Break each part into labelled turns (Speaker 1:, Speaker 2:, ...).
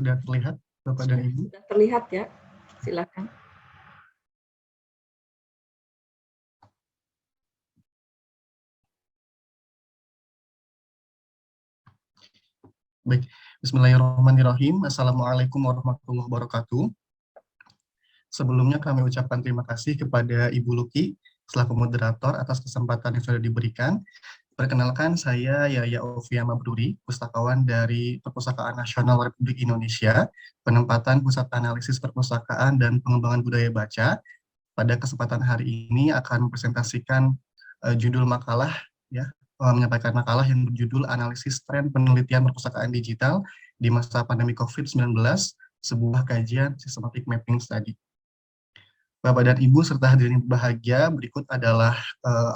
Speaker 1: sudah terlihat, Bapak dan Ibu?
Speaker 2: Sudah terlihat ya, silakan.
Speaker 1: Baik, Bismillahirrahmanirrahim. Assalamualaikum warahmatullahi wabarakatuh. Sebelumnya kami ucapkan terima kasih kepada Ibu Luki selaku moderator atas kesempatan yang sudah diberikan. Perkenalkan, saya Yaya Ovia Mabruri, pustakawan dari Perpustakaan Nasional Republik Indonesia, penempatan Pusat Analisis Perpustakaan dan Pengembangan Budaya Baca. Pada kesempatan hari ini akan mempresentasikan judul makalah, menyampaikan makalah yang berjudul Analisis Tren Penelitian Perpustakaan Digital di Masa Pandemi COVID-19, sebuah kajian Systematic Mapping Study. Bapak dan Ibu serta hadirin berbahagia, berikut adalah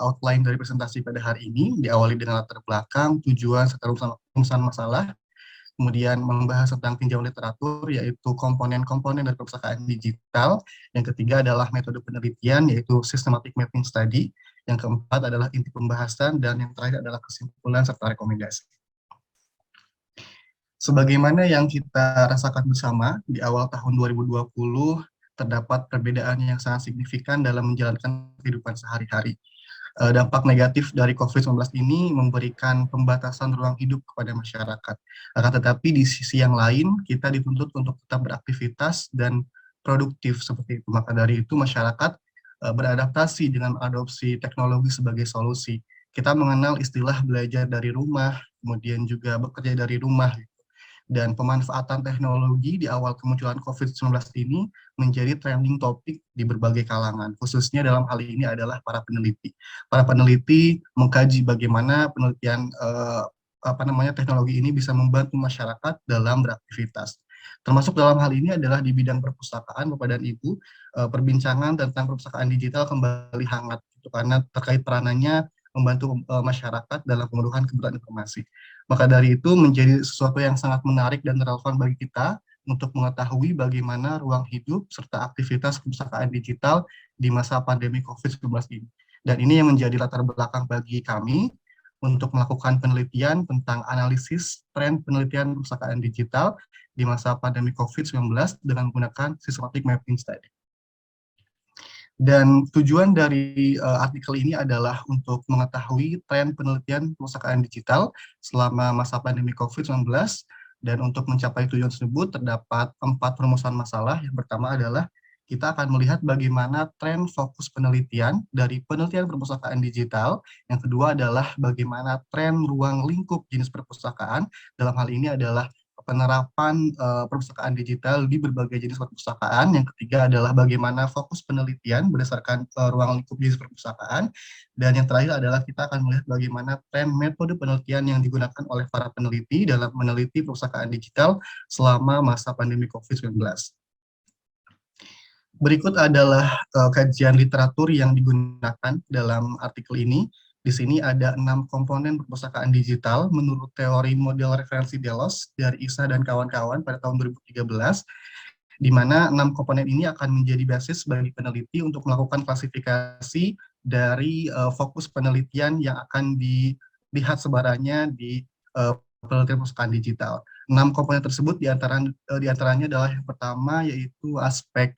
Speaker 1: outline dari presentasi pada hari ini, diawali dengan latar belakang, tujuan, serta rumusan masalah, kemudian membahas tentang tinjauan literatur, yaitu komponen-komponen dari perpustakaan digital. Yang ketiga adalah metode penelitian, yaitu systematic mapping study. Yang keempat adalah inti pembahasan, dan yang terakhir adalah kesimpulan serta rekomendasi. Sebagaimana yang kita rasakan bersama, di awal tahun 2020, terdapat perbedaan yang sangat signifikan dalam menjalankan kehidupan sehari-hari. Dampak negatif dari COVID-19 ini memberikan pembatasan ruang hidup kepada masyarakat. Akan tetapi di sisi yang lain, kita dituntut untuk tetap beraktivitas dan produktif seperti itu. Maka dari itu masyarakat beradaptasi dengan adopsi teknologi sebagai solusi. Kita mengenal istilah belajar dari rumah, kemudian juga bekerja dari rumah. Dan pemanfaatan teknologi di awal kemunculan COVID-19 ini menjadi trending topik di berbagai kalangan, khususnya dalam hal ini adalah para peneliti. Para peneliti mengkaji bagaimana penelitian teknologi ini bisa membantu masyarakat dalam beraktivitas. Termasuk dalam hal ini adalah di bidang perpustakaan, Bapak dan Ibu, perbincangan tentang perpustakaan digital kembali hangat, karena terkait peranannya membantu masyarakat dalam pemenuhan kebutuhan informasi. Maka dari itu menjadi sesuatu yang sangat menarik dan relevan bagi kita untuk mengetahui bagaimana ruang hidup serta aktivitas perpustakaan digital di masa pandemi COVID-19 ini. Dan ini yang menjadi latar belakang bagi kami untuk melakukan penelitian tentang analisis tren penelitian perpustakaan digital di masa pandemi COVID-19 dengan menggunakan systematic mapping study. Dan tujuan dari artikel ini adalah untuk mengetahui tren penelitian perpustakaan digital selama masa pandemi COVID-19, dan untuk mencapai tujuan tersebut terdapat 4 perumusan masalah. Yang pertama adalah kita akan melihat bagaimana tren fokus penelitian dari penelitian perpustakaan digital. Yang kedua adalah bagaimana tren ruang lingkup jenis perpustakaan, dalam hal ini adalah penerapan perpustakaan digital di berbagai jenis perpustakaan. Yang ketiga adalah bagaimana fokus penelitian berdasarkan ruang lingkup jenis perpustakaan. Dan yang terakhir adalah kita akan melihat bagaimana tren metode penelitian yang digunakan oleh para peneliti dalam meneliti perpustakaan digital selama masa pandemi COVID-19. Berikut adalah kajian literatur yang digunakan dalam artikel ini. Di sini ada 6 komponen perpustakaan digital menurut teori model referensi Delos dari Isa dan kawan-kawan pada tahun 2013, di mana 6 komponen ini akan menjadi basis bagi peneliti untuk melakukan klasifikasi dari fokus penelitian yang akan dilihat sebarannya di penelitian perpustakaan digital. 6 komponen tersebut diantaranya adalah yang pertama yaitu aspek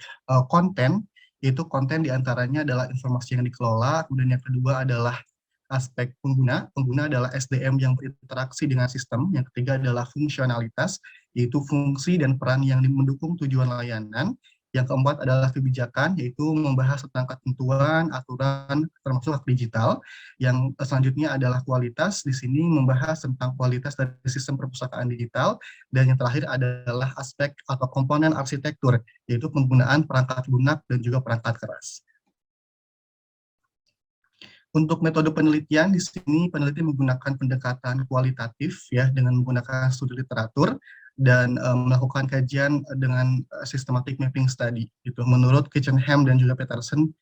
Speaker 1: konten, yaitu konten diantaranya adalah informasi yang dikelola. Kemudian yang kedua adalah aspek pengguna adalah SDM yang berinteraksi dengan sistem. Yang ketiga adalah fungsionalitas, yaitu fungsi dan peran yang mendukung tujuan layanan. Yang keempat adalah kebijakan, yaitu membahas tentang ketentuan, aturan, termasuk hak digital. Yang selanjutnya adalah kualitas, di sini membahas tentang kualitas dari sistem perpustakaan digital. Dan yang terakhir adalah aspek atau komponen arsitektur, yaitu penggunaan perangkat lunak dan juga perangkat keras. Untuk metode penelitian, di sini peneliti menggunakan pendekatan kualitatif ya, dengan menggunakan studi literatur dan melakukan kajian dengan systematic mapping study. Gitu. Menurut Kitchenham dan juga Peterson,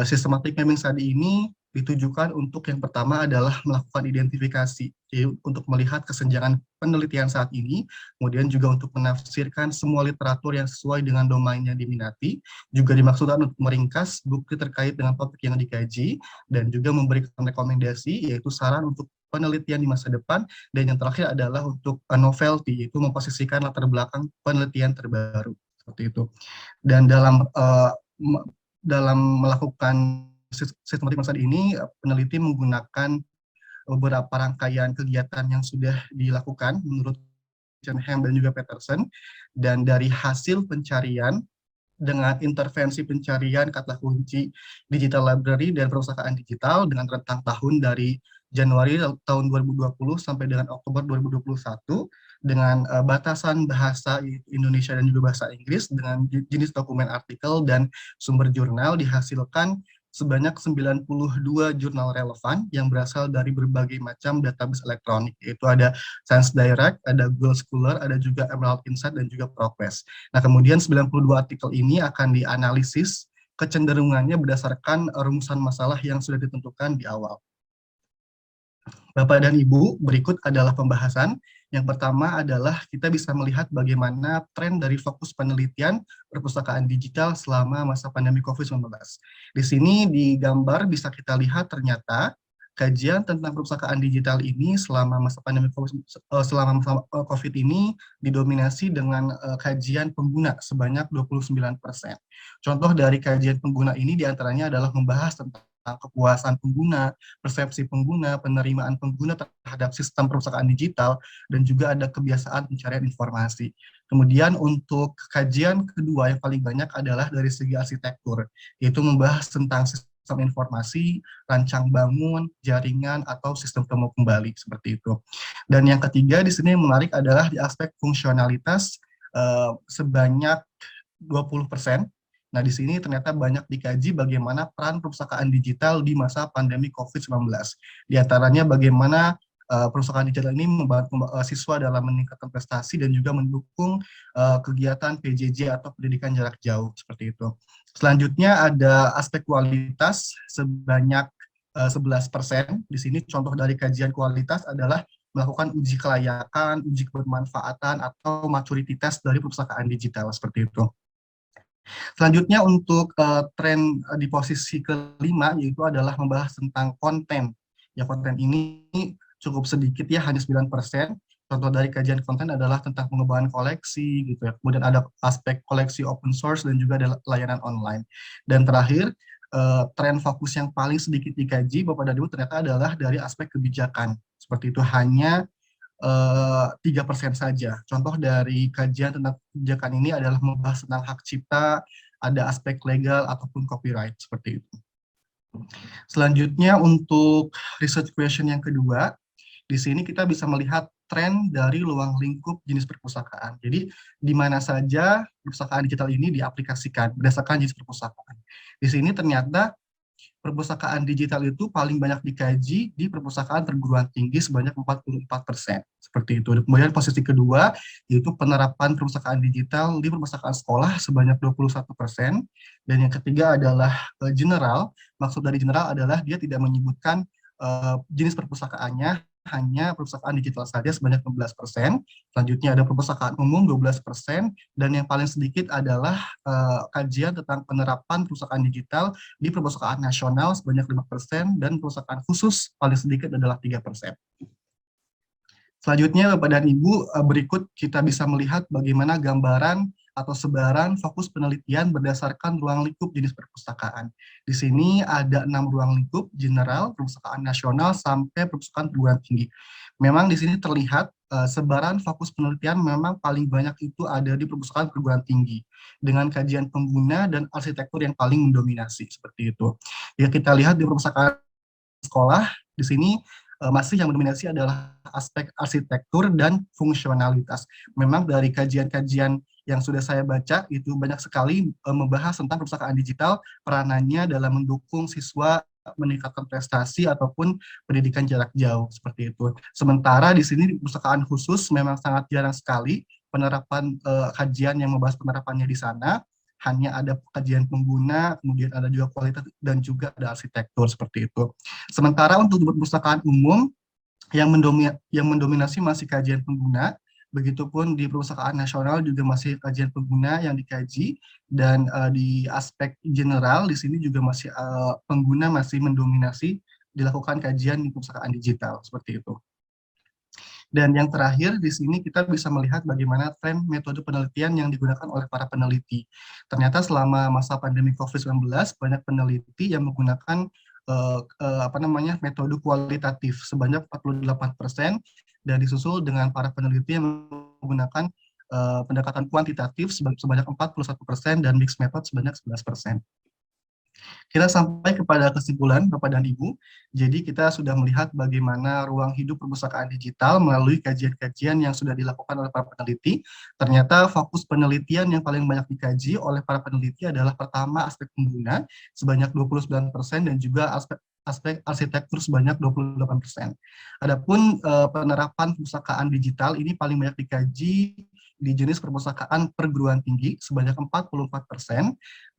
Speaker 1: systematic mapping study ini ditujukan untuk yang pertama adalah melakukan identifikasi, jadi untuk melihat kesenjangan penelitian saat ini, kemudian juga untuk menafsirkan semua literatur yang sesuai dengan domain yang diminati, juga dimaksudkan untuk meringkas bukti terkait dengan topik yang dikaji, dan juga memberikan rekomendasi, yaitu saran untuk penelitian di masa depan, dan yang terakhir adalah untuk novelty, yaitu memposisikan latar belakang penelitian terbaru seperti itu. Dan dalam melakukan sistematik masa ini, peneliti menggunakan beberapa rangkaian kegiatan yang sudah dilakukan menurut Chenham dan juga Peterson, dan dari hasil pencarian dengan intervensi pencarian kata kunci digital library dan perpustakaan digital dengan rentang tahun dari Januari tahun 2020 sampai dengan Oktober 2021 dengan batasan bahasa Indonesia dan juga bahasa Inggris dengan jenis dokumen artikel dan sumber jurnal dihasilkan sebanyak 92 jurnal relevan yang berasal dari berbagai macam database elektronik, yaitu ada Science Direct, ada Google Scholar, ada juga Emerald Insight, dan juga ProQuest. Nah, kemudian 92 artikel ini akan dianalisis kecenderungannya berdasarkan rumusan masalah yang sudah ditentukan di awal. Bapak dan Ibu, berikut adalah pembahasan. Yang pertama adalah kita bisa melihat bagaimana tren dari fokus penelitian perpustakaan digital selama masa pandemi COVID-19. Di sini di gambar bisa kita lihat ternyata kajian tentang perpustakaan digital ini selama masa pandemi COVID ini didominasi dengan kajian pengguna sebanyak 29%. Contoh dari kajian pengguna ini diantaranya adalah membahas tentang kepuasan pengguna, persepsi pengguna, penerimaan pengguna terhadap sistem perpustakaan digital, dan juga ada kebiasaan pencarian informasi. Kemudian untuk kajian kedua yang paling banyak adalah dari segi arsitektur, yaitu membahas tentang sistem informasi, rancang bangun, jaringan, atau sistem temu kembali, seperti itu. Dan yang ketiga di sini yang menarik adalah di aspek fungsionalitas sebanyak 20%. Nah, di sini ternyata banyak dikaji bagaimana peran perpustakaan digital di masa pandemi COVID-19. Di antaranya bagaimana perpustakaan digital ini membantu siswa dalam meningkatkan prestasi dan juga mendukung kegiatan PJJ atau pendidikan jarak jauh, seperti itu. Selanjutnya ada aspek kualitas sebanyak 11%. Di sini contoh dari kajian kualitas adalah melakukan uji kelayakan, uji kebermanfaatan, atau maturity test dari perpustakaan digital, seperti itu. Selanjutnya untuk tren di posisi kelima, yaitu adalah membahas tentang konten. Ya, konten ini cukup sedikit ya, hanya 9%. Contoh dari kajian konten adalah tentang pengembangan koleksi, gitu ya. Kemudian ada aspek koleksi open source dan juga ada layanan online. Dan terakhir, tren fokus yang paling sedikit dikaji, Bapak dan Ibu, ternyata adalah dari aspek kebijakan. Seperti itu, hanya 3% saja. Contoh dari kajian tentang kebijakan ini adalah membahas tentang hak cipta, ada aspek legal ataupun copyright, seperti itu. Selanjutnya untuk research question yang kedua, di sini kita bisa melihat tren dari ruang lingkup jenis perpustakaan. Jadi di mana saja perpustakaan digital ini diaplikasikan berdasarkan jenis perpustakaan. Di sini ternyata perpustakaan digital itu paling banyak dikaji di perpustakaan perguruan tinggi sebanyak 44%, seperti itu. Kemudian posisi kedua yaitu penerapan perpustakaan digital di perpustakaan sekolah sebanyak 21%, dan yang ketiga adalah general. Maksud dari general adalah dia tidak menyebutkan jenis perpustakaannya, hanya perpustakaan digital saja sebanyak 16%. Selanjutnya ada perpustakaan umum 12%, dan yang paling sedikit adalah kajian tentang penerapan perpustakaan digital di perpustakaan nasional sebanyak 5%, dan perpustakaan khusus paling sedikit adalah 3%. Selanjutnya, Bapak dan Ibu, berikut kita bisa melihat bagaimana gambaran atau sebaran fokus penelitian berdasarkan ruang lingkup jenis perpustakaan. Di sini ada 6 ruang lingkup, general, perpustakaan nasional, sampai perpustakaan perguruan tinggi. Memang di sini terlihat sebaran fokus penelitian memang paling banyak itu ada di perpustakaan perguruan tinggi, dengan kajian pengguna dan arsitektur yang paling mendominasi, seperti itu. Ya, kita lihat di perpustakaan sekolah, di sini masih yang mendominasi adalah aspek arsitektur dan fungsionalitas. Memang dari kajian-kajian yang sudah saya baca itu banyak sekali membahas tentang perpustakaan digital, peranannya dalam mendukung siswa meningkatkan prestasi ataupun pendidikan jarak jauh, seperti itu. Sementara di sini perpustakaan khusus memang sangat jarang sekali penerapan kajian yang membahas penerapannya di sana. Hanya ada kajian pengguna, kemudian ada juga kualitas, dan juga ada arsitektur, seperti itu. Sementara untuk perpustakaan umum yang mendominasi masih kajian pengguna, begitupun di perpustakaan nasional juga masih kajian pengguna yang dikaji, dan di aspek general di sini juga masih pengguna masih mendominasi dilakukan kajian di perpustakaan digital, seperti itu. Dan yang terakhir, di sini kita bisa melihat bagaimana tren metode penelitian yang digunakan oleh para peneliti. Ternyata selama masa pandemi COVID-19, banyak peneliti yang menggunakan metode kualitatif sebanyak 48%, dan disusul dengan para peneliti yang menggunakan pendekatan kuantitatif sebanyak 41% dan mixed method sebanyak 11%. Kita sampai kepada kesimpulan, Bapak dan Ibu. Jadi kita sudah melihat bagaimana ruang hidup perpustakaan digital melalui kajian-kajian yang sudah dilakukan oleh para peneliti. Ternyata fokus penelitian yang paling banyak dikaji oleh para peneliti adalah pertama aspek pengguna sebanyak 29% dan juga aspek arsitektur sebanyak 28%. Adapun penerapan perpustakaan digital ini paling banyak dikaji di jenis perpustakaan perguruan tinggi sebanyak 44%,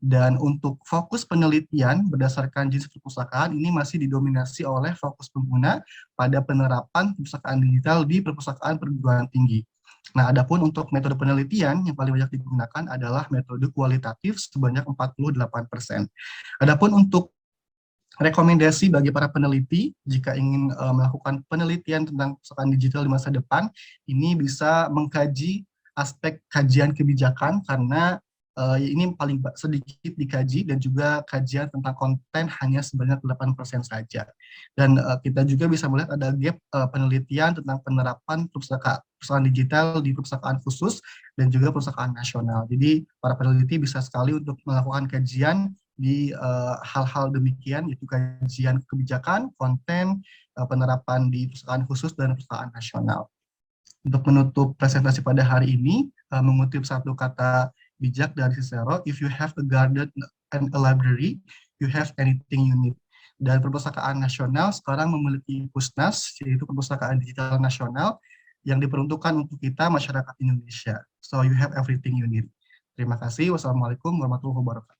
Speaker 1: dan untuk fokus penelitian berdasarkan jenis perpustakaan ini masih didominasi oleh fokus pengguna pada penerapan perpustakaan digital di perpustakaan perguruan tinggi. Nah, adapun untuk metode penelitian yang paling banyak digunakan adalah metode kualitatif sebanyak 48%. Adapun untuk rekomendasi bagi para peneliti jika ingin melakukan penelitian tentang perpustakaan digital di masa depan, ini bisa mengkaji aspek kajian kebijakan karena ini paling sedikit dikaji, dan juga kajian tentang konten hanya sebanyak 8% saja. Dan kita juga bisa melihat ada gap penelitian tentang penerapan perpustakaan digital di perpustakaan khusus dan juga perpustakaan nasional. Jadi para peneliti bisa sekali untuk melakukan kajian di hal-hal demikian, yaitu kajian kebijakan, konten, penerapan di perpustakaan khusus dan perpustakaan nasional. Untuk menutup presentasi pada hari ini, mengutip satu kata bijak dari Cicero, if you have a garden and a library, you have anything you need. Dan perpustakaan nasional sekarang memiliki Pusnas, yaitu perpustakaan digital nasional, yang diperuntukkan untuk kita, masyarakat Indonesia. So you have everything you need. Terima kasih. Wassalamualaikum warahmatullahi wabarakatuh.